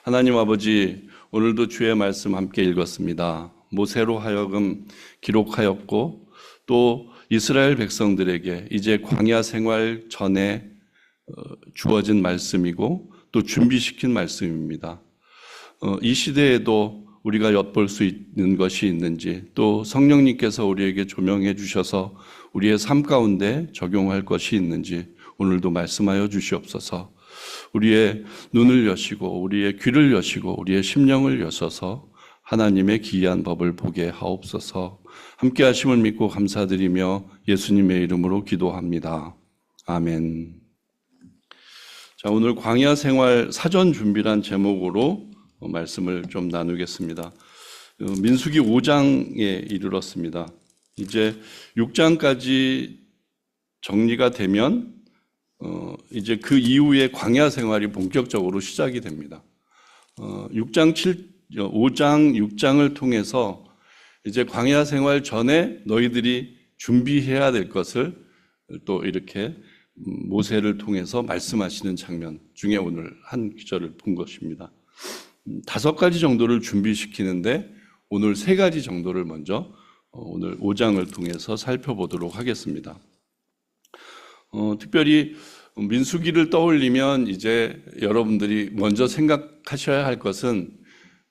하나님 아버지, 오늘도 주의 말씀 함께 읽었습니다. 모세로 하여금 기록하였고 또 이스라엘 백성들에게 이제 광야 생활 전에 주어진 말씀이고 또 준비시킨 말씀입니다. 이 시대에도 우리가 엿볼 수 있는 것이 있는지, 또 성령님께서 우리에게 조명해 주셔서 우리의 삶 가운데 적용할 것이 있는지 오늘도 말씀하여 주시옵소서. 우리의 눈을 여시고 우리의 귀를 여시고 우리의 심령을 여셔서 하나님의 기이한 법을 보게 하옵소서. 함께 하심을 믿고 감사드리며 예수님의 이름으로 기도합니다. 아멘. 자, 오늘 광야 생활 사전 준비란 제목으로 말씀을 좀 나누겠습니다. 민수기 5장에 이르렀습니다. 이제 6장까지 정리가 되면 이제 그 이후에 광야 생활이 본격적으로 시작이 됩니다. 5장, 6장을 통해서 이제 광야 생활 전에 너희들이 준비해야 될 것을 또 이렇게 모세를 통해서 말씀하시는 장면 중에 오늘 한 구절을 본 것입니다. 5가지 정도를 준비시키는데 오늘 3가지 정도를 먼저 오늘 5장을 통해서 살펴보도록 하겠습니다. 특별히 민수기를 떠올리면 이제 여러분들이 먼저 생각하셔야 할 것은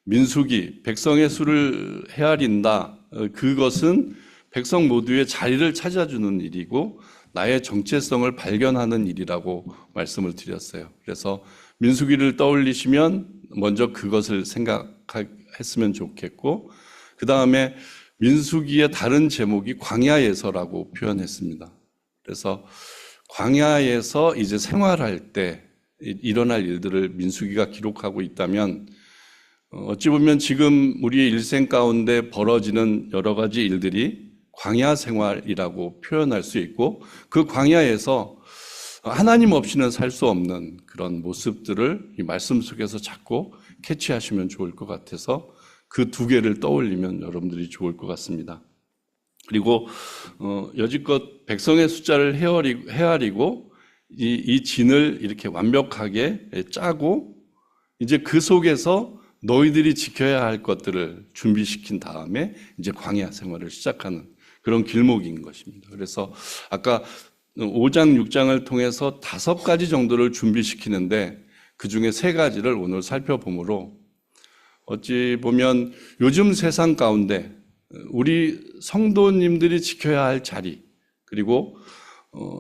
민수기, 백성의 수를 헤아린다. 그것은 백성 모두의 자리를 찾아주는 일이고 나의 정체성을 발견하는 일이라고 말씀을 드렸어요. 그래서 민수기를 떠올리시면 먼저 그것을 생각했으면 좋겠고, 그 다음에 민수기의 다른 제목이 광야에서라고 표현했습니다. 그래서 광야에서 이제 생활할 때 일어날 일들을 민수기가 기록하고 있다면 어찌 보면 지금 우리의 일생 가운데 벌어지는 여러 가지 일들이 광야 생활이라고 표현할 수 있고, 그 광야에서 하나님 없이는 살 수 없는 그런 모습들을 이 말씀 속에서 자꾸 캐치하시면 좋을 것 같아서 그 2개를 떠올리면 여러분들이 좋을 것 같습니다. 그리고 여지껏 백성의 숫자를 헤아리고 이 진을 이렇게 완벽하게 짜고 이제 그 속에서 너희들이 지켜야 할 것들을 준비시킨 다음에 이제 광야 생활을 시작하는 그런 길목인 것입니다. 그래서 아까 5장, 6장을 통해서 5가지 정도를 준비시키는데 그 중에 3가지를 오늘 살펴보므로 어찌 보면 요즘 세상 가운데 우리 성도님들이 지켜야 할 자리, 그리고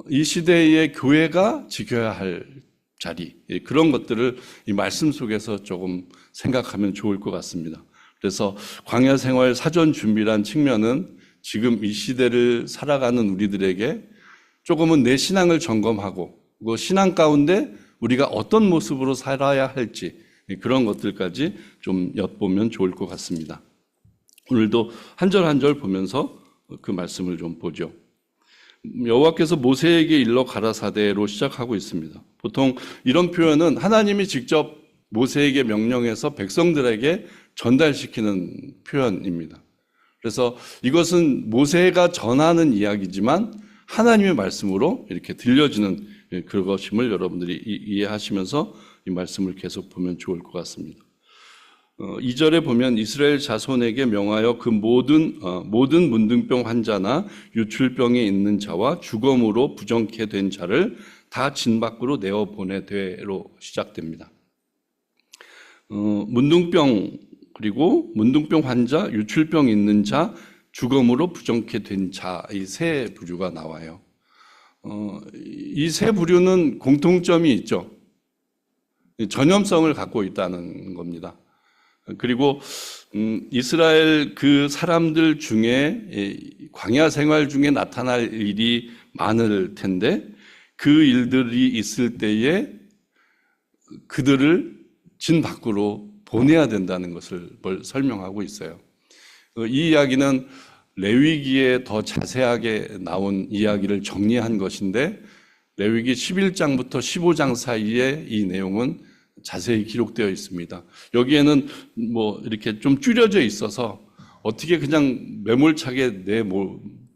이 시대의 교회가 지켜야 할 자리, 그런 것들을 이 말씀 속에서 조금 생각하면 좋을 것 같습니다. 그래서 광야 생활 사전 준비란 측면은 지금 이 시대를 살아가는 우리들에게 조금은 내 신앙을 점검하고 그 신앙 가운데 우리가 어떤 모습으로 살아야 할지 그런 것들까지 좀 엿보면 좋을 것 같습니다. 오늘도 한 절 한 절 보면서 그 말씀을 좀 보죠. 여호와께서 모세에게 일러 가라사대로 시작하고 있습니다. 보통 이런 표현은 하나님이 직접 모세에게 명령해서 백성들에게 전달시키는 표현입니다. 그래서 이것은 모세가 전하는 이야기지만 하나님의 말씀으로 이렇게 들려지는 그것임을 여러분들이 이해하시면서 이 말씀을 계속 보면 좋을 것 같습니다. 2절에 보면 이스라엘 자손에게 명하여 그 모든 문둥병 환자나 유출병에 있는 자와 주검으로 부정케 된 자를 다 진 밖으로 내어 보내되로 시작됩니다. 문둥병, 그리고 문둥병 환자, 유출병 있는 자, 주검으로 부정케 된 자, 이 3부류가 나와요. 이 3부류는 공통점이 있죠. 전염성을 갖고 있다는 겁니다. 그리고 이스라엘 그 사람들 중에 광야 생활 중에 나타날 일이 많을 텐데 그 일들이 있을 때에 그들을 진 밖으로 보내야 된다는 것을 설명하고 있어요. 이 이야기는 레위기에 더 자세하게 나온 이야기를 정리한 것인데 레위기 11장부터 15장 사이에 이 내용은 자세히 기록되어 있습니다. 여기에는 뭐 이렇게 좀 줄여져 있어서 어떻게 그냥 매몰차게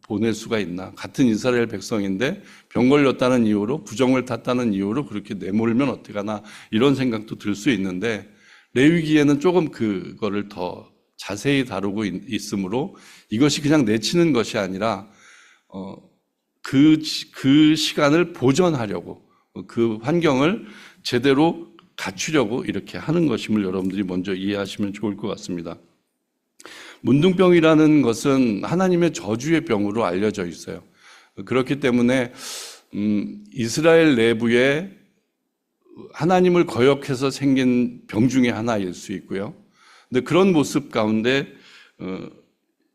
보낼 수가 있나. 같은 이스라엘 백성인데 병 걸렸다는 이유로, 부정을 탔다는 이유로 그렇게 내몰면 어떡하나 이런 생각도 들 수 있는데 레위기에는 조금 그거를 더 자세히 다루고 있으므로 이것이 그냥 내치는 것이 아니라 그 시간을 보존하려고 그 환경을 제대로 갖추려고 이렇게 하는 것임을 여러분들이 먼저 이해하시면 좋을 것 같습니다. 문둥병이라는 것은 하나님의 저주의 병으로 알려져 있어요. 그렇기 때문에 이스라엘 내부에 하나님을 거역해서 생긴 병 중에 하나일 수 있고요. 근데 그런 모습 가운데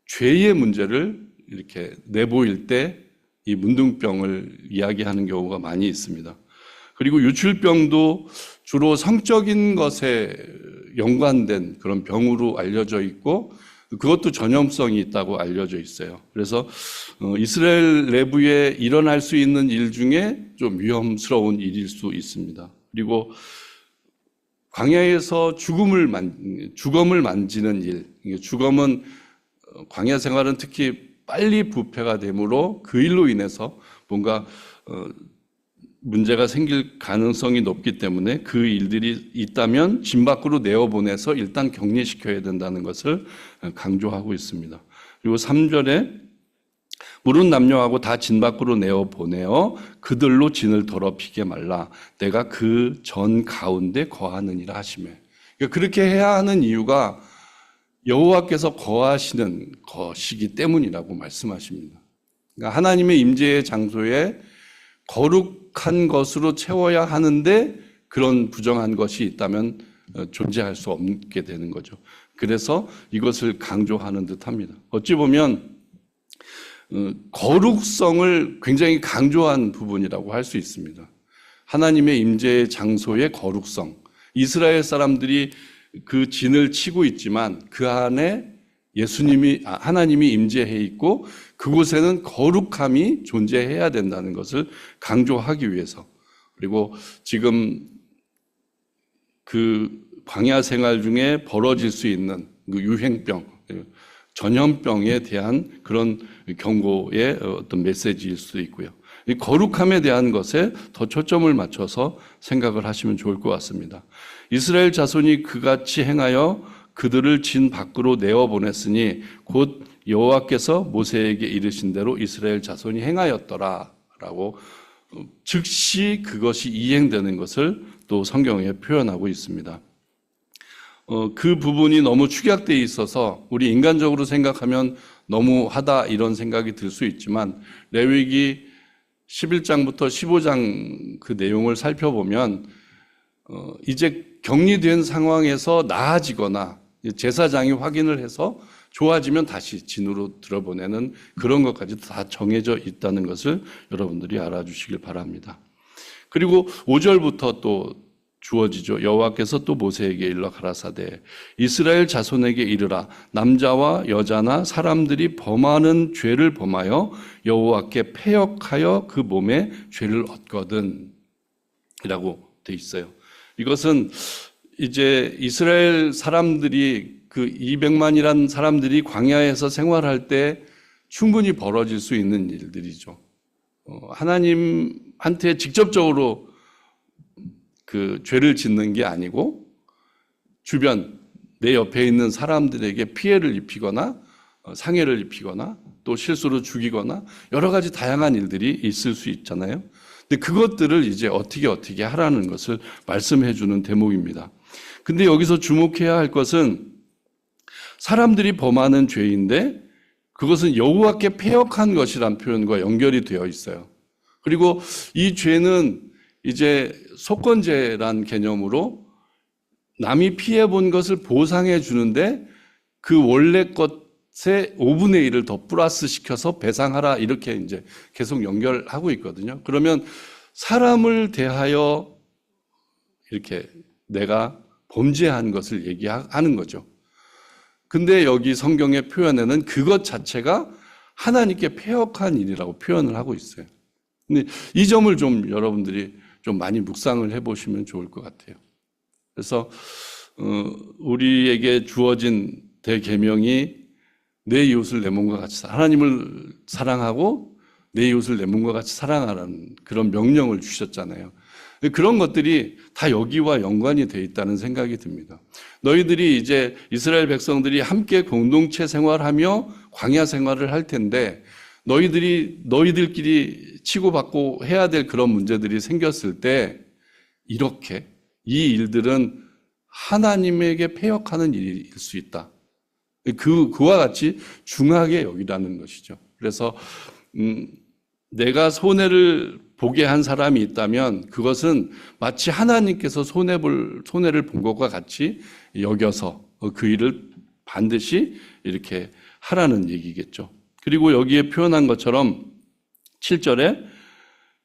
죄의 문제를 이렇게 내보일 때 이 문둥병을 이야기하는 경우가 많이 있습니다. 그리고 유출병도 주로 성적인 것에 연관된 그런 병으로 알려져 있고 그것도 전염성이 있다고 알려져 있어요. 그래서 이스라엘 내부에 일어날 수 있는 일 중에 좀 위험스러운 일일 수 있습니다. 그리고 광야에서 죽음을 만지는 일, 죽음은 광야 생활은 특히 빨리 부패가 되므로 그 일로 인해서 뭔가 문제가 생길 가능성이 높기 때문에 그 일들이 있다면 진 밖으로 내어보내서 일단 격리시켜야 된다는 것을 강조하고 있습니다. 그리고 3절에 물은 남녀하고 다 진 밖으로 내어보내어 그들로 진을 더럽히게 말라 내가 그 전 가운데 거하느니라 하시매. 그러니까 그렇게 해야 하는 이유가 여호와께서 거하시는 것이기 때문이라고 말씀하십니다. 그러니까 하나님의 임재의 장소에 거룩한 것으로 채워야 하는데 그런 부정한 것이 있다면 존재할 수 없게 되는 거죠. 그래서 이것을 강조하는 듯합니다. 어찌 보면 거룩성을 굉장히 강조한 부분이라고 할 수 있습니다. 하나님의 임재의 장소의 거룩성. 이스라엘 사람들이 그 진을 치고 있지만 그 안에 하나님이 임재해 있고 그곳에는 거룩함이 존재해야 된다는 것을 강조하기 위해서, 그리고 지금 그 광야 생활 중에 벌어질 수 있는 그 유행병, 전염병에 대한 그런 경고의 어떤 메시지일 수도 있고요. 이 거룩함에 대한 것에 더 초점을 맞춰서 생각을 하시면 좋을 것 같습니다. 이스라엘 자손이 그같이 행하여 그들을 진 밖으로 내어보냈으니 곧 여호와께서 모세에게 이르신 대로 이스라엘 자손이 행하였더라라고 즉시 그것이 이행되는 것을 또 성경에 표현하고 있습니다. 그 부분이 너무 축약되어 있어서 우리 인간적으로 생각하면 너무하다 이런 생각이 들 수 있지만 레위기 11장부터 15장 그 내용을 살펴보면 이제 격리된 상황에서 나아지거나 제사장이 확인을 해서 좋아지면 다시 진으로 들어보내는 그런 것까지 다 정해져 있다는 것을 여러분들이 알아주시길 바랍니다. 그리고 5절부터 또 주어지죠. 여호와께서 또 모세에게 일러 가라사대 이스라엘 자손에게 이르라 남자와 여자나 사람들이 범하는 죄를 범하여 여호와께 패역하여 그 몸에 죄를 얻거든 이라고 돼 있어요. 이것은 이제 이스라엘 사람들이 그 200만이란 사람들이 광야에서 생활할 때 충분히 벌어질 수 있는 일들이죠. 하나님한테 직접적으로 그 죄를 짓는 게 아니고 주변 내 옆에 있는 사람들에게 피해를 입히거나 상해를 입히거나 또 실수로 죽이거나 여러 가지 다양한 일들이 있을 수 있잖아요. 근데 그것들을 이제 어떻게 하라는 것을 말씀해 주는 대목입니다. 근데 여기서 주목해야 할 것은 사람들이 범하는 죄인데 그것은 여호와께 패역한 것이란 표현과 연결이 되어 있어요. 그리고 이 죄는 이제 속건제란 개념으로 남이 피해본 것을 보상해 주는데 그 원래 것의 5분의 1을 더 플러스 시켜서 배상하라 이렇게 이제 계속 연결하고 있거든요. 그러면 사람을 대하여 이렇게 내가 범죄한 것을 얘기하는 거죠. 근데 여기 성경의 표현에는 그것 자체가 하나님께 패역한 일이라고 표현을 하고 있어요. 근데 이 점을 좀 여러분들이 좀 많이 묵상을 해보시면 좋을 것 같아요. 그래서 우리에게 주어진 대계명이 내 이웃을 내 몸과 같이 하나님을 사랑하고 내 이웃을 내 몸과 같이 사랑하라는 그런 명령을 주셨잖아요. 그런 것들이 다 여기와 연관이 되어 있다는 생각이 듭니다. 너희들이 이제 이스라엘 백성들이 함께 공동체 생활하며 광야 생활을 할 텐데 너희들끼리 치고받고 해야 될 그런 문제들이 생겼을 때 이렇게 이 일들은 하나님에게 패역하는 일일 수 있다. 그와 같이 중하게 여기라는 것이죠. 그래서 내가 손해를 보게 한 사람이 있다면 그것은 마치 하나님께서 손해를 본 것과 같이 여겨서 그 일을 반드시 이렇게 하라는 얘기겠죠. 그리고 여기에 표현한 것처럼 7절에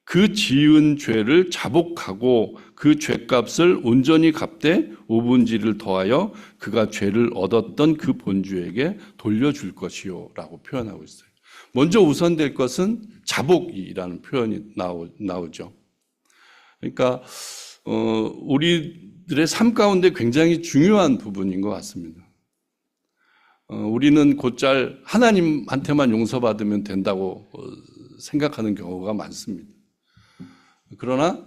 그 지은 죄를 자복하고 그 죄값을 온전히 갚되 5분지를 더하여 그가 죄를 얻었던 그 본주에게 돌려줄 것이요 라고 표현하고 있어요. 먼저 우선될 것은 자복이라는 표현이 나오죠. 그러니까 우리들의 삶 가운데 굉장히 중요한 부분인 것 같습니다. 우리는 곧잘 하나님한테만 용서받으면 된다고 생각하는 경우가 많습니다. 그러나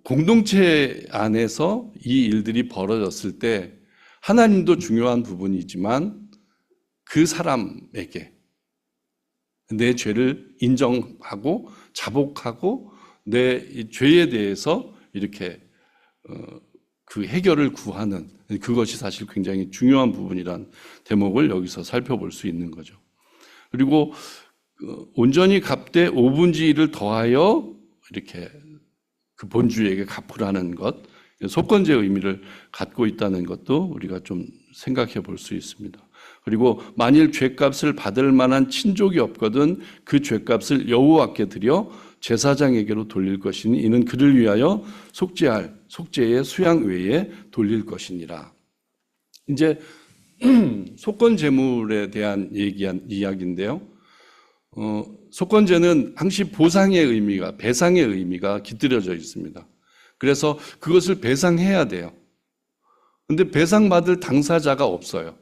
공동체 안에서 이 일들이 벌어졌을 때 하나님도 중요한 부분이지만 그 사람에게 내 죄를 인정하고 자복하고 내 죄에 대해서 이렇게 그 해결을 구하는 그것이 사실 굉장히 중요한 부분이란 대목을 여기서 살펴볼 수 있는 거죠. 그리고 온전히 갚되 5분지 1을 더하여 이렇게 그 본주에게 갚으라는 것, 속건제의 의미를 갖고 있다는 것도 우리가 좀 생각해 볼 수 있습니다. 그리고 만일 죄값을 받을 만한 친족이 없거든 그 죄값을 여호와께 드려 제사장에게로 돌릴 것이니 이는 그를 위하여 속죄의 수양 외에 돌릴 것이니라. 이제 속건 제물에 대한 이야기인데요. 속건제는 항시 보상의 의미가, 배상의 의미가 깃들여져 있습니다. 그래서 그것을 배상해야 돼요. 근데 배상받을 당사자가 없어요.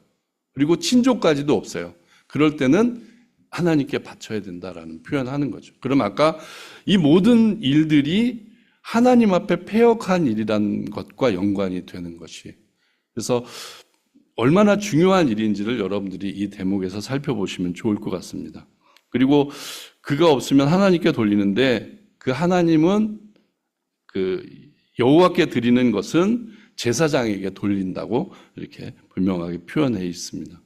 그리고 친족까지도 없어요. 그럴 때는 하나님께 바쳐야 된다라는 표현하는 거죠. 그럼 아까 이 모든 일들이 하나님 앞에 패역한 일이라는 것과 연관이 되는 것이. 그래서 얼마나 중요한 일인지를 여러분들이 이 대목에서 살펴보시면 좋을 것 같습니다. 그리고 그가 없으면 하나님께 돌리는데 그 하나님은 그 여호와께 드리는 것은 제사장에게 돌린다고 이렇게 분명하게 표현해 있습니다.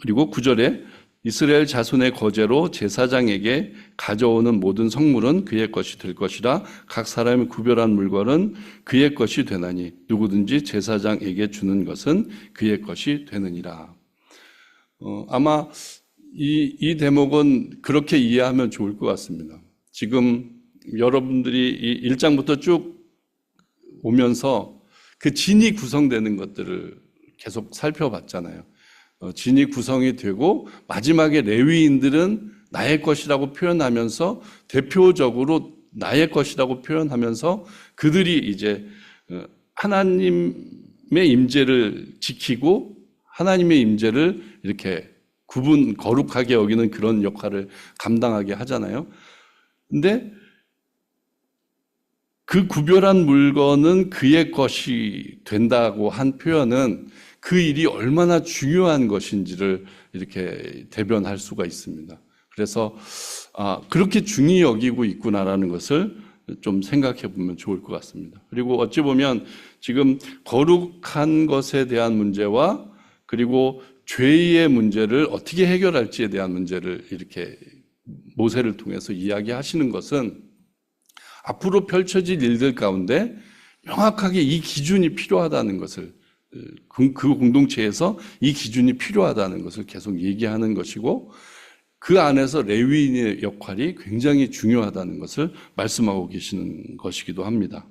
그리고 9절에 이스라엘 자손의 거제로 제사장에게 가져오는 모든 성물은 그의 것이 될 것이라 각 사람이 구별한 물건은 그의 것이 되나니 누구든지 제사장에게 주는 것은 그의 것이 되느니라. 아마 이 대목은 그렇게 이해하면 좋을 것 같습니다. 지금 여러분들이 이 1장부터 쭉 오면서 그 진이 구성되는 것들을 계속 살펴봤잖아요. 진이 구성이 되고 마지막에 레위인들은 나의 것이라고 표현하면서 대표적으로 나의 것이라고 표현하면서 그들이 이제 하나님의 임재를 지키고 하나님의 임재를 이렇게 거룩하게 여기는 그런 역할을 감당하게 하잖아요. 근데 그 구별한 물건은 그의 것이 된다고 한 표현은 그 일이 얼마나 중요한 것인지를 이렇게 대변할 수가 있습니다. 그래서 그렇게 중히 여기고 있구나라는 것을 좀 생각해 보면 좋을 것 같습니다. 그리고 어찌 보면 지금 거룩한 것에 대한 문제와 그리고 죄의 문제를 어떻게 해결할지에 대한 문제를 이렇게 모세를 통해서 이야기하시는 것은 앞으로 펼쳐질 일들 가운데 명확하게 이 기준이 필요하다는 것을 그 공동체에서 이 기준이 필요하다는 것을 계속 얘기하는 것이고 그 안에서 레위인의 역할이 굉장히 중요하다는 것을 말씀하고 계시는 것이기도 합니다.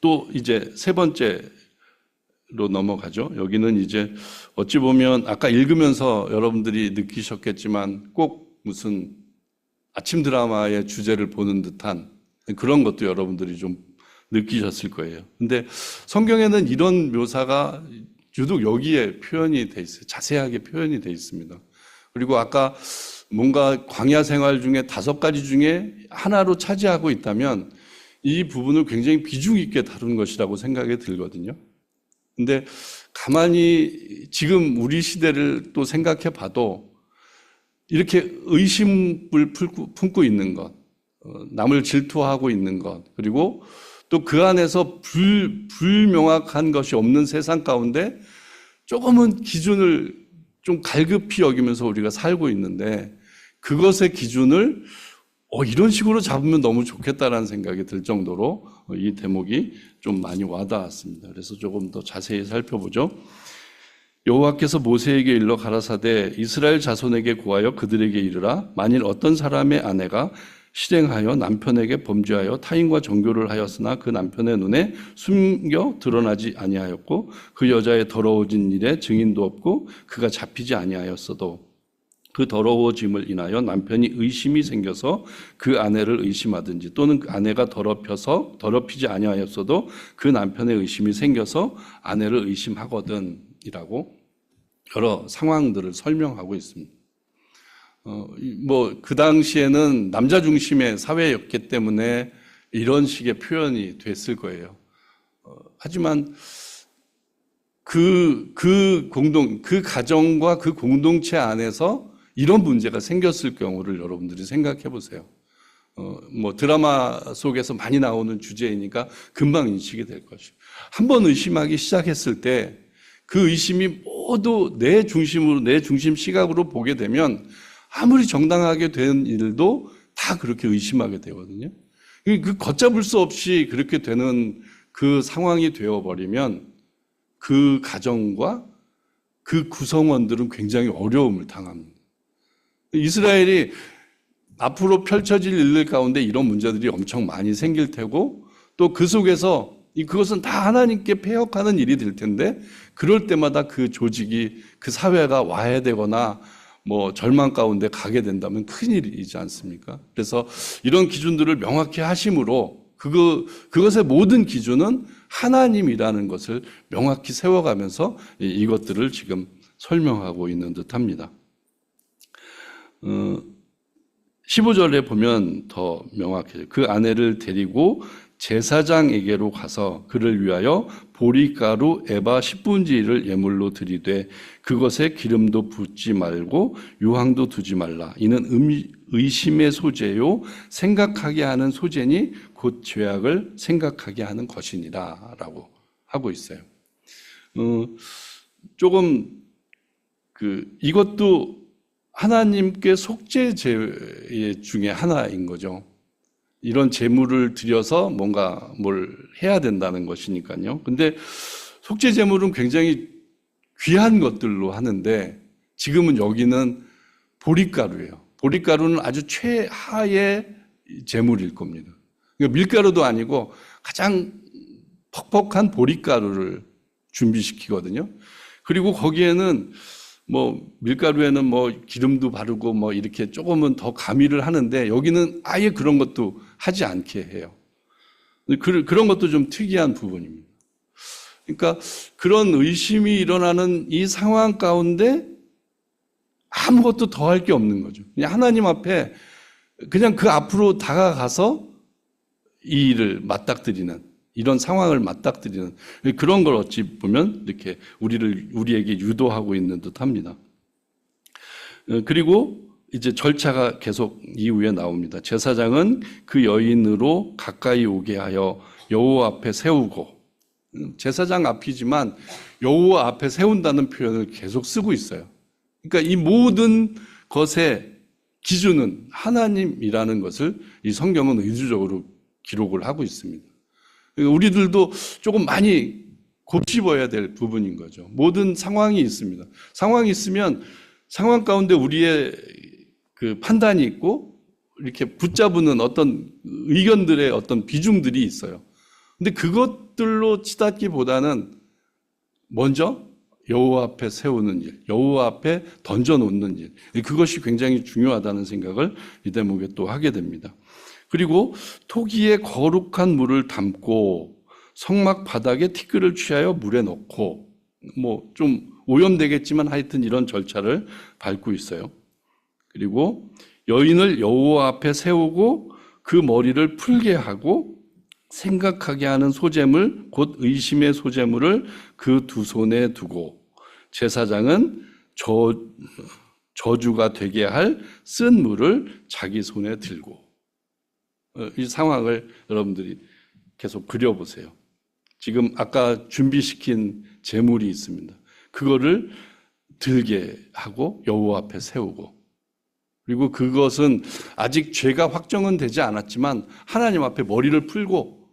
또 이제 세 번째로 넘어가죠. 여기는 이제 어찌 보면 아까 읽으면서 여러분들이 느끼셨겠지만 꼭 무슨 아침 드라마의 주제를 보는 듯한 그런 것도 여러분들이 좀 느끼셨을 거예요. 근데 성경에는 이런 묘사가 유독 여기에 표현이 돼 있어요. 자세하게 표현이 돼 있습니다. 그리고 아까 뭔가 광야 생활 중에 5가지 중에 하나로 차지하고 있다면 이 부분을 굉장히 비중 있게 다룬 것이라고 생각이 들거든요. 근데 가만히 지금 우리 시대를 또 생각해 봐도 이렇게 의심을 품고 있는 것, 남을 질투하고 있는 것, 그리고 또 그 안에서 불명확한 것이 없는 세상 가운데 조금은 기준을 좀 갈급히 여기면서 우리가 살고 있는데 그것의 기준을 이런 식으로 잡으면 너무 좋겠다라는 생각이 들 정도로 이 대목이 좀 많이 와닿았습니다. 그래서 조금 더 자세히 살펴보죠. 여호와께서 모세에게 일러 가라사대 이스라엘 자손에게 구하여 그들에게 이르라 만일 어떤 사람의 아내가 실행하여 남편에게 범죄하여 타인과 정교를 하였으나 그 남편의 눈에 숨겨 드러나지 아니하였고 그 여자의 더러워진 일에 증인도 없고 그가 잡히지 아니하였어도 그 더러워짐을 인하여 남편이 의심이 생겨서 그 아내를 의심하든지 또는 그 아내가 더럽히지 아니하였어도 그 남편의 의심이 생겨서 아내를 의심하거든이라고 여러 상황들을 설명하고 있습니다. 그 당시에는 남자 중심의 사회였기 때문에 이런 식의 표현이 됐을 거예요. 하지만 그 가정과 그 공동체 안에서 이런 문제가 생겼을 경우를 여러분들이 생각해 보세요. 드라마 속에서 많이 나오는 주제이니까 금방 인식이 될 것이고, 한번 의심하기 시작했을 때 그 의심이 모두 내 중심으로, 내 중심 시각으로 보게 되면 아무리 정당하게 된 일도 다 그렇게 의심하게 되거든요. 그 걷잡을 수 없이 그렇게 되는 그 상황이 되어버리면 그 가정과 그 구성원들은 굉장히 어려움을 당합니다. 이스라엘이 앞으로 펼쳐질 일들 가운데 이런 문제들이 엄청 많이 생길 테고 또 그 속에서 그것은 다 하나님께 패역하는 일이 될 텐데 그럴 때마다 그 조직이 그 사회가 와해되거나 절망 가운데 가게 된다면 큰일이지 않습니까? 그래서 이런 기준들을 명확히 하심으로 그것의 모든 기준은 하나님이라는 것을 명확히 세워가면서 이것들을 지금 설명하고 있는 듯합니다. 15절에 보면 더 명확해요. 그 아내를 데리고 제사장에게로 가서 그를 위하여 보리가루 에바 10분의 1을 예물로 드리되 그것에 기름도 붓지 말고 유황도 두지 말라. 이는 의심의 소재요 생각하게 하는 소재니 곧 죄악을 생각하게 하는 것이니라 라고 하고 있어요. 조금 이것도 하나님께 속죄 중에 하나인 거죠. 이런 제물을 드려서 뭔가 뭘 해야 된다는 것이니까요. 근데 속죄 제물은 굉장히 귀한 것들로 하는데 지금은 여기는 보리가루예요. 보리가루는 아주 최하의 제물일 겁니다. 그러니까 밀가루도 아니고 가장 퍽퍽한 보리가루를 준비시키거든요. 그리고 거기에는 밀가루에는 기름도 바르고 이렇게 조금은 더 가미를 하는데 여기는 아예 그런 것도 하지 않게 해요. 그런 것도 좀 특이한 부분입니다. 그러니까 그런 의심이 일어나는 이 상황 가운데 아무것도 더 할 게 없는 거죠. 그냥 하나님 앞에 그냥 그 앞으로 다가가서 이 일을 맞닥뜨리는 이런 상황을 맞닥뜨리는 그런 걸 어찌 보면 이렇게 우리에게 유도하고 있는 듯합니다. 그리고 이제 절차가 계속 이후에 나옵니다. 제사장은 그 여인으로 가까이 오게 하여 여호와 앞에 세우고, 제사장 앞이지만 여호와 앞에 세운다는 표현을 계속 쓰고 있어요. 그러니까 이 모든 것의 기준은 하나님이라는 것을 이 성경은 의도적으로 기록을 하고 있습니다. 우리들도 조금 많이 곱씹어야 될 부분인 거죠. 모든 상황이 있습니다. 상황이 있으면 상황 가운데 우리의 그 판단이 있고 이렇게 붙잡는 어떤 의견들의 어떤 비중들이 있어요. 근데 그것들로 치닫기보다는 먼저 여호와 앞에 세우는 일, 여호와 앞에 던져놓는 일, 그것이 굉장히 중요하다는 생각을 이 대목에 또 하게 됩니다. 그리고 토기에 거룩한 물을 담고 성막 바닥에 티끌을 취하여 물에 넣고 좀 오염되겠지만 하여튼 이런 절차를 밟고 있어요. 그리고 여인을 여호와 앞에 세우고 그 머리를 풀게 하고 생각하게 하는 소재물 곧 의심의 소재물을 그 두 손에 두고 제사장은 저주가 되게 할 쓴 물을 자기 손에 들고. 이 상황을 여러분들이 계속 그려보세요. 지금 아까 준비시킨 제물이 있습니다. 그거를 들게 하고 여호와 앞에 세우고, 그리고 그것은 아직 죄가 확정은 되지 않았지만 하나님 앞에 머리를 풀고,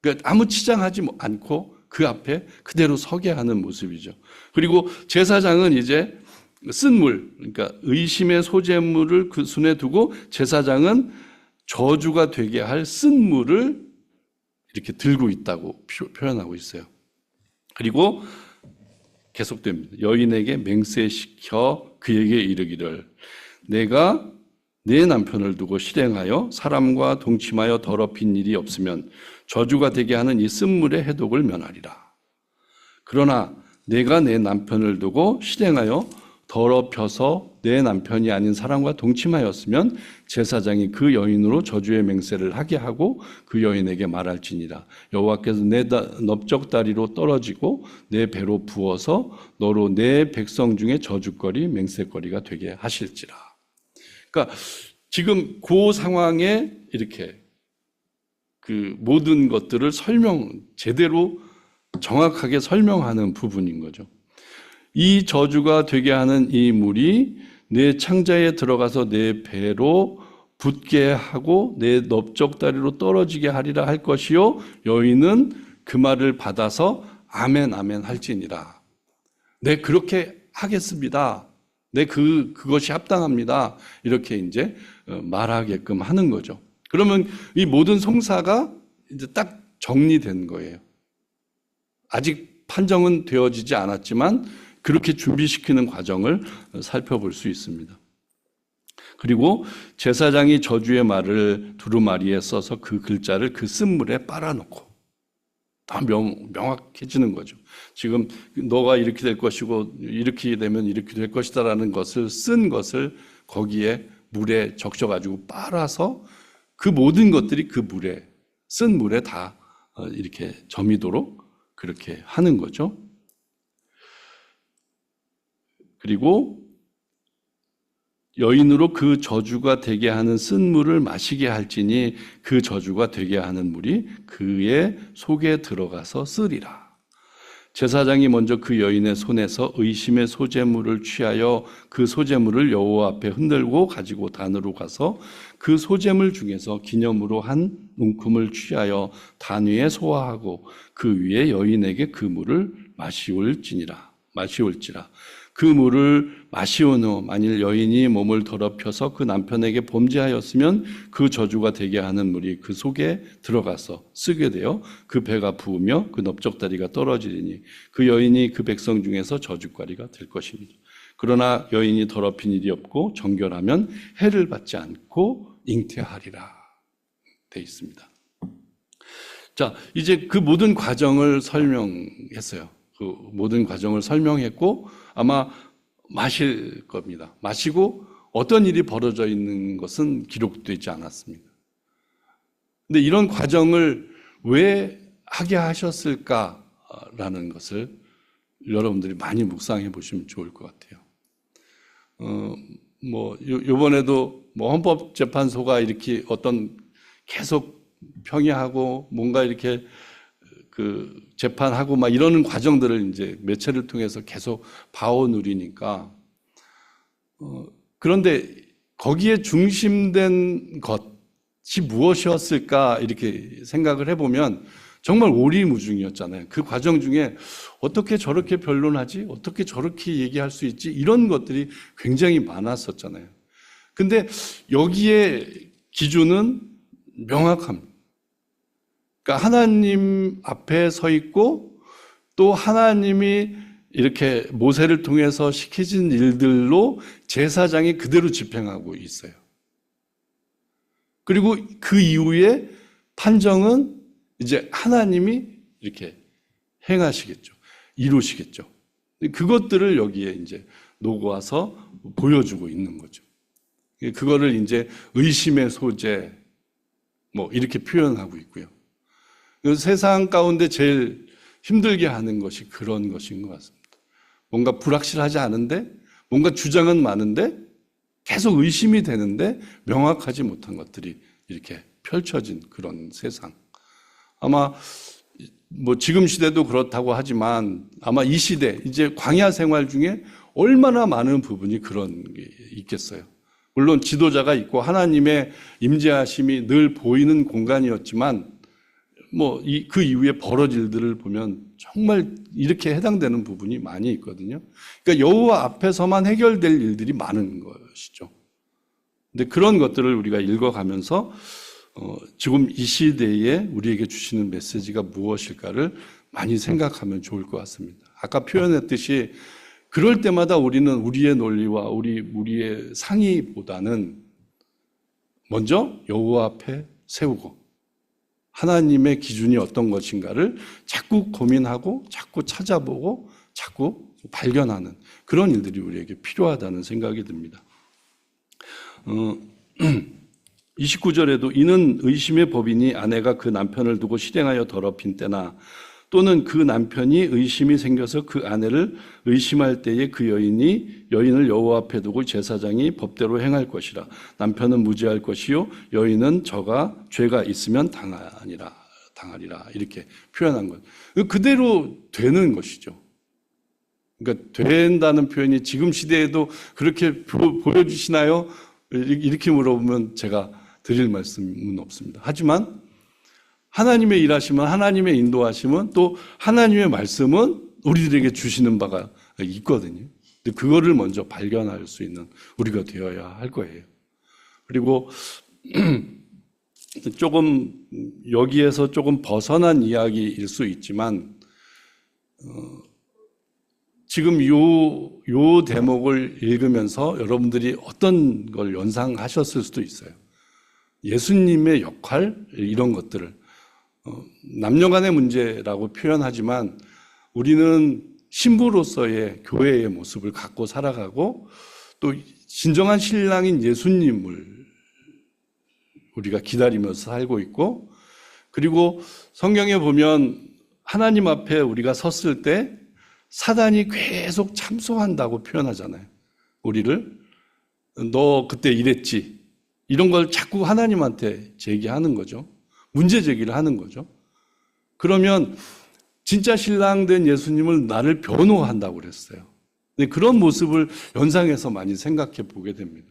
그러니까 아무 치장하지 않고 그 앞에 그대로 서게 하는 모습이죠. 그리고 제사장은 이제 쓴 물, 그러니까 의심의 소재물을 그 손에 두고 제사장은 저주가 되게 할 쓴 물을 이렇게 들고 있다고 표현하고 있어요. 그리고 계속됩니다. 여인에게 맹세시켜 그에게 이르기를 내가 내 남편을 두고 실행하여 사람과 동침하여 더럽힌 일이 없으면 저주가 되게 하는 이 쓴물의 해독을 면하리라. 그러나 내가 내 남편을 두고 실행하여 더럽혀서 내 남편이 아닌 사람과 동침하였으면 제사장이 그 여인으로 저주의 맹세를 하게 하고 그 여인에게 말할지니라. 여호와께서 내 넓적다리로 떨어지고 내 배로 부어서 너로 내 백성 중에 저주거리 맹세거리가 되게 하실지라. 그러니까 지금 그 상황에 이렇게 그 모든 것들을 제대로 정확하게 설명하는 부분인 거죠. 이 저주가 되게 하는 이 물이 내 창자에 들어가서 내 배로 붙게 하고 내 넓적다리로 떨어지게 하리라 할 것이요 여인은 그 말을 받아서 아멘 아멘 할지니라. 네, 그렇게 하겠습니다. 네, 그것이 합당합니다. 이렇게 이제 말하게끔 하는 거죠. 그러면 이 모든 송사가 이제 딱 정리된 거예요. 아직 판정은 되어지지 않았지만 그렇게 준비시키는 과정을 살펴볼 수 있습니다. 그리고 제사장이 저주의 말을 두루마리에 써서 그 글자를 그 쓴물에 빨아놓고 다 명확해지는 거죠. 지금 너가 이렇게 될 것이고 이렇게 되면 이렇게 될 것이다라는 것을 쓴 것을 거기에 물에 적셔가지고 빨아서 그 모든 것들이 그 물에 쓴 물에 다 이렇게 점이도록 그렇게 하는 거죠. 그리고 여인으로 그 저주가 되게 하는 쓴 물을 마시게 할지니 그 저주가 되게 하는 물이 그의 속에 들어가서 쓰리라. 제사장이 먼저 그 여인의 손에서 의심의 소재물을 취하여 그 소재물을 여호와 앞에 흔들고 가지고 단으로 가서 그 소재물 중에서 기념으로 한 웅큼을 취하여 단 위에 소화하고 그 위에 여인에게 그 물을 마시올지라. 그 물을 마시온 후 만일 여인이 몸을 더럽혀서 그 남편에게 범죄하였으면 그 저주가 되게 하는 물이 그 속에 들어가서 쓰게 되어 그 배가 부으며 그 넓적다리가 떨어지리니 그 여인이 그 백성 중에서 저주거리가 될 것입니다. 그러나 여인이 더럽힌 일이 없고 정결하면 해를 받지 않고 잉태하리라 되어 있습니다. 자, 이제 그 모든 과정을 설명했어요. 그 모든 과정을 설명했고 아마 마실 겁니다. 마시고 어떤 일이 벌어져 있는 것은 기록되지 않았습니다. 근데 이런 과정을 왜 하게 하셨을까라는 것을 여러분들이 많이 묵상해 보시면 좋을 것 같아요. 요번에도 헌법재판소가 이렇게 어떤 계속 평의하고 뭔가 이렇게 그 재판하고 막 이러는 과정들을 이제 매체를 통해서 계속 봐오느리니까 그런데 거기에 중심된 것이 무엇이었을까 이렇게 생각을 해보면 정말 오리무중이었잖아요. 그 과정 중에 어떻게 저렇게 변론하지? 어떻게 저렇게 얘기할 수 있지? 이런 것들이 굉장히 많았었잖아요. 근데 여기에 기준은 명확합니다. 그러니까 하나님 앞에 서 있고 또 하나님이 이렇게 모세를 통해서 시키신 일들로 제사장이 그대로 집행하고 있어요. 그리고 그 이후에 판정은 이제 하나님이 이렇게 행하시겠죠. 이루시겠죠. 그것들을 여기에 이제 놓고와서 보여주고 있는 거죠. 그거를 이제 의심의 소재, 뭐, 이렇게 표현하고 있고요. 세상 가운데 제일 힘들게 하는 것이 그런 것인 것 같습니다. 뭔가 불확실하지 않은데, 뭔가 주장은 많은데, 계속 의심이 되는데, 명확하지 못한 것들이 이렇게 펼쳐진 그런 세상. 아마, 뭐, 지금 시대도 그렇다고 하지만, 아마 이 시대, 이제 광야 생활 중에 얼마나 많은 부분이 그런 게 있겠어요. 물론 지도자가 있고 하나님의 임재하심이 늘 보이는 공간이었지만, 뭐, 그 이후에 벌어질 일들을 보면 정말 이렇게 해당되는 부분이 많이 있거든요. 그러니까 여호와 앞에서만 해결될 일들이 많은 것이죠. 근데 그런 것들을 우리가 읽어가면서, 지금 이 시대에 우리에게 주시는 메시지가 무엇일까를 많이 생각하면 좋을 것 같습니다. 아까 표현했듯이 그럴 때마다 우리는 우리의 논리와 우리의 상의보다는 먼저 여호와 앞에 세우고 하나님의 기준이 어떤 것인가를 자꾸 고민하고 자꾸 찾아보고 자꾸 발견하는 그런 일들이 우리에게 필요하다는 생각이 듭니다. 29절에도 이는 의심의 법이니 아내가 그 남편을 두고 실행하여 더럽힌 때나 또는 그 남편이 의심이 생겨서 그 아내를 의심할 때에 그 여인을 여호와 앞에 두고 제사장이 법대로 행할 것이라. 남편은 무죄할 것이요 여인은 저가 죄가 있으면 당하리라. 이렇게 표현한 것. 그대로 되는 것이죠. 그러니까 된다는 표현이 지금 시대에도 그렇게 보여주시나요? 이렇게 물어보면 제가 드릴 말씀은 없습니다. 하지만 하나님의 일하심은, 하나님의 인도하심은, 또 하나님의 말씀은 우리들에게 주시는 바가 있거든요. 근데 그거를 먼저 발견할 수 있는 우리가 되어야 할 거예요. 그리고 조금 여기에서 조금 벗어난 이야기일 수 있지만 지금 요 대목을 읽으면서 여러분들이 어떤 걸 연상하셨을 수도 있어요. 예수님의 역할 이런 것들을 남녀 간의 문제라고 표현하지만 우리는 신부로서의 교회의 모습을 갖고 살아가고 또 진정한 신랑인 예수님을 우리가 기다리면서 살고 있고 그리고 성경에 보면 하나님 앞에 우리가 섰을 때 사단이 계속 참소한다고 표현하잖아요. 우리를 너 그때 이랬지 이런 걸 자꾸 하나님한테 제기하는 거죠. 문제 제기를 하는 거죠. 그러면 진짜 신랑 된 예수님을 나를 변호한다고 그랬어요. 그런 모습을 연상해서 많이 생각해 보게 됩니다.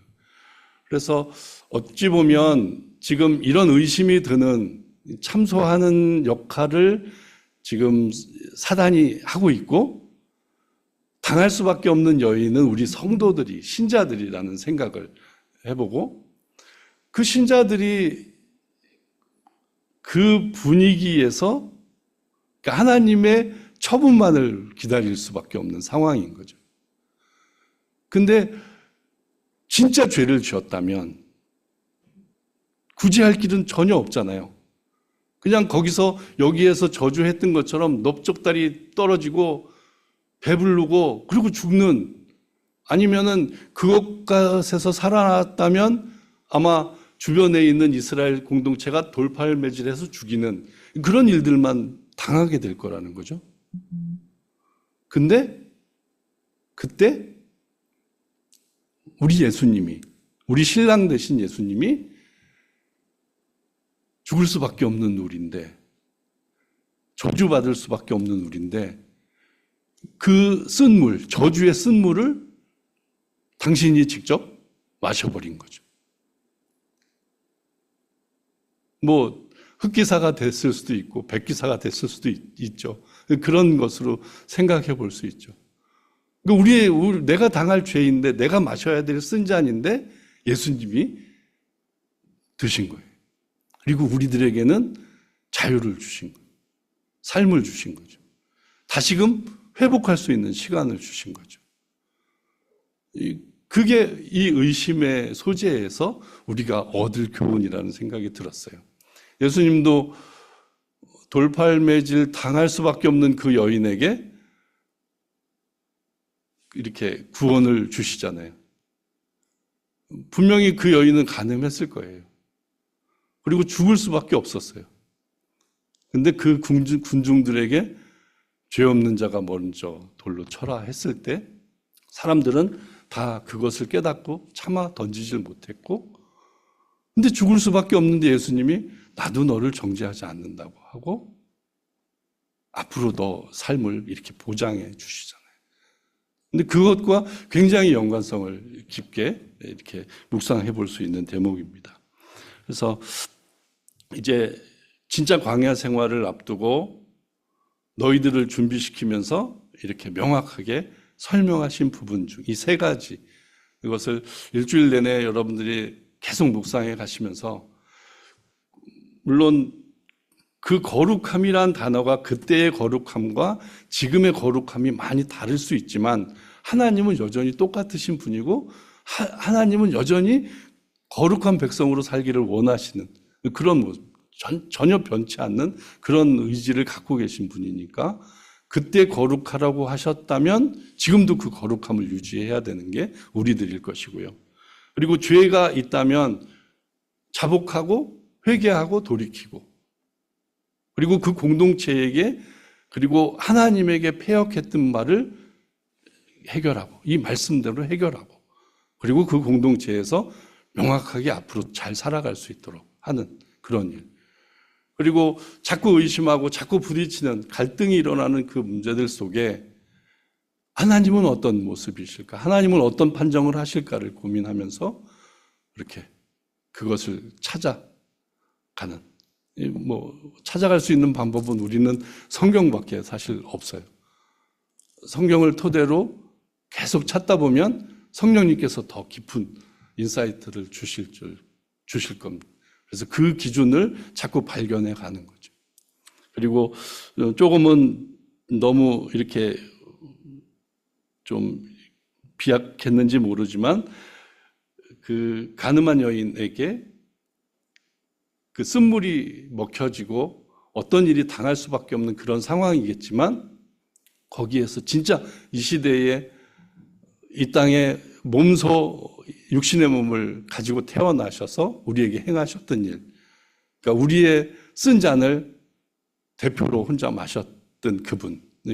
그래서 어찌 보면 지금 이런 의심이 드는 참소하는 역할을 지금 사단이 하고 있고 당할 수밖에 없는 여인은 우리 성도들이 신자들이라는 생각을 해보고 그 신자들이 그 분위기에서 하나님의 처분만을 기다릴 수밖에 없는 상황인 거죠. 근데 진짜 죄를 지었다면 구제할 길은 전혀 없잖아요. 그냥 거기서 여기에서 저주했던 것처럼 넓적다리 떨어지고 배부르고 그리고 죽는 아니면은 그것에서 살아났다면 아마 주변에 있는 이스라엘 공동체가 돌팔매질해서 죽이는 그런 일들만 당하게 될 거라는 거죠. 근데 그때 우리 예수님이 우리 신랑 되신 예수님이 죽을 수밖에 없는 우리인데 저주받을 수밖에 없는 우리인데 그 쓴물, 저주의 쓴물을 당신이 직접 마셔버린 거죠. 뭐 흑기사가 됐을 수도 있고 백기사가 됐을 수도 있죠. 그런 것으로 생각해 볼 수 있죠. 내가 당할 죄인데 내가 마셔야 될 쓴 잔인데 예수님이 드신 거예요. 그리고 우리들에게는 자유를 주신 거예요. 삶을 주신 거죠. 다시금 회복할 수 있는 시간을 주신 거죠. 그게 이 의심의 소재에서 우리가 얻을 교훈이라는 생각이 들었어요. 예수님도 돌팔매질 당할 수밖에 없는 그 여인에게 이렇게 구원을 주시잖아요. 분명히 그 여인은 간음했을 거예요. 그리고 죽을 수밖에 없었어요. 근데 그 군중들에게 죄 없는 자가 먼저 돌로 쳐라 했을 때 사람들은 다 그것을 깨닫고 차마 던지질 못했고, 근데 죽을 수밖에 없는데 예수님이 나도 너를 정죄하지 않는다고 하고 앞으로 너 삶을 이렇게 보장해 주시잖아요. 근데 그것과 굉장히 연관성을 깊게 이렇게 묵상해 볼 수 있는 대목입니다. 그래서 이제 진짜 광야 생활을 앞두고 너희들을 준비시키면서 이렇게 명확하게 설명하신 부분 중 이 세 가지, 이것을 일주일 내내 여러분들이 계속 묵상해 가시면서, 물론 그 거룩함이란 단어가 그때의 거룩함과 지금의 거룩함이 많이 다를 수 있지만 하나님은 여전히 똑같으신 분이고 하나님은 여전히 거룩한 백성으로 살기를 원하시는 그런 모습, 전혀 변치 않는 그런 의지를 갖고 계신 분이니까 그때 거룩하라고 하셨다면 지금도 그 거룩함을 유지해야 되는 게 우리들일 것이고요. 그리고 죄가 있다면 자복하고 회개하고 돌이키고, 그리고 그 공동체에게 그리고 하나님에게 패역했던 말을 해결하고 이 말씀대로 해결하고, 그리고 그 공동체에서 명확하게 앞으로 잘 살아갈 수 있도록 하는 그런 일. 그리고 자꾸 의심하고 자꾸 부딪히는 갈등이 일어나는 그 문제들 속에 하나님은 어떤 모습이실까? 하나님은 어떤 판정을 하실까를 고민하면서 이렇게 그것을 찾아가는, 찾아갈 수 있는 방법은 우리는 성경밖에 사실 없어요. 성경을 토대로 계속 찾다 보면 성령님께서 더 깊은 인사이트를 주실 겁니다. 그래서 그 기준을 자꾸 발견해 가는 거죠. 그리고 조금은 너무 이렇게 좀 비약했는지 모르지만 그 가늠한 여인에게 그 쓴물이 먹혀지고 어떤 일이 당할 수밖에 없는 그런 상황이겠지만 거기에서 진짜 이 시대에 이 땅에 몸소 육신의 몸을 가지고 태어나셔서 우리에게 행하셨던 일, 그러니까 우리의 쓴 잔을 대표로 혼자 마셨던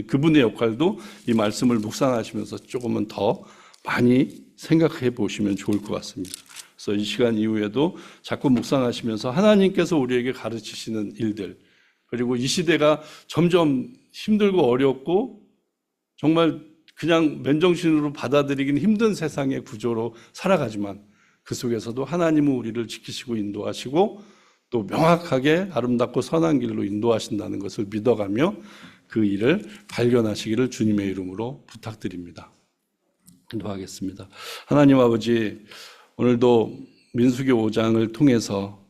그분의 역할도 이 말씀을 묵상하시면서 조금은 더 많이 생각해 보시면 좋을 것 같습니다. 그래서 이 시간 이후에도 자꾸 묵상하시면서 하나님께서 우리에게 가르치시는 일들, 그리고 이 시대가 점점 힘들고 어렵고 정말 그냥 맨정신으로 받아들이기는 힘든 세상의 구조로 살아가지만 그 속에서도 하나님은 우리를 지키시고 인도하시고 또 명확하게 아름답고 선한 길로 인도하신다는 것을 믿어가며 그 일을 발견하시기를 주님의 이름으로 부탁드립니다. 기도하겠습니다. 하나님 아버지, 오늘도 민수기 5장을 통해서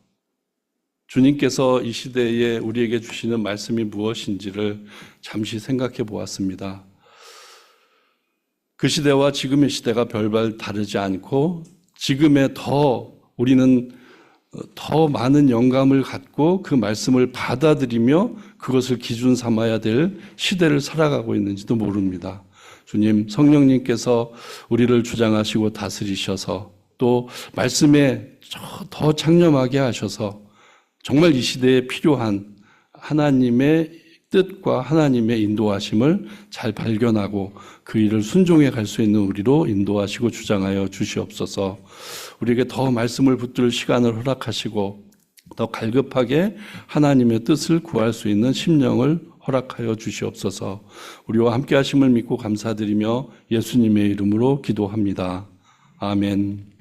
주님께서 이 시대에 우리에게 주시는 말씀이 무엇인지를 잠시 생각해 보았습니다. 그 시대와 지금의 시대가 별반 다르지 않고 지금에 우리는 더 많은 영감을 갖고 그 말씀을 받아들이며 그것을 기준 삼아야 될 시대를 살아가고 있는지도 모릅니다. 주님, 성령님께서 우리를 주장하시고 다스리셔서 또 말씀에 더 창념하게 하셔서 정말 이 시대에 필요한 하나님의 뜻과 하나님의 인도하심을 잘 발견하고 그 일을 순종해 갈 수 있는 우리로 인도하시고 주장하여 주시옵소서. 우리에게 더 말씀을 붙들 시간을 허락하시고 더 갈급하게 하나님의 뜻을 구할 수 있는 심령을 허락하여 주시옵소서. 우리와 함께 하심을 믿고 감사드리며 예수님의 이름으로 기도합니다. 아멘.